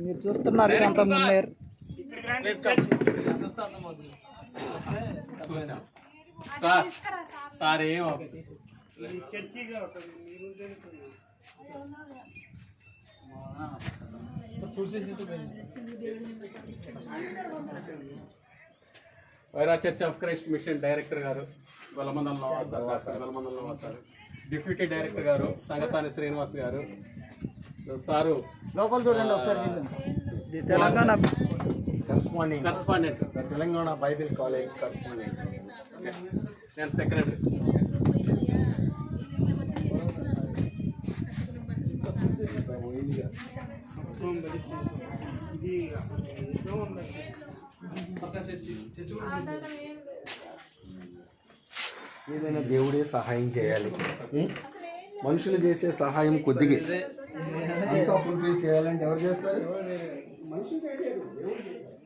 మీరు చూస్తున్నారు ఇదంతా మున్నేర్. సార్ ఏం Wyra church of Christ mission director గారు వెలమందల్లో వస్తారు. డిప్యూటీ డైరెక్టర్ గారు సంగసాని శ్రీనివాస్ గారు, సారు లోపల చూడండి ఒకసారి. Telangana correspondent Telangana Bible college correspondent. నేను సెక్రటరీ. ఏదైనా దేవుడే సహాయం చేయాలి. మనుషులు చేసే సహాయం కొద్దిగా అంతా ఫుల్ఫిల్ చేయాలంటే ఎవరు చేస్తారు? మనుషులు చేయలేరు, దేవుడు చేయాలి.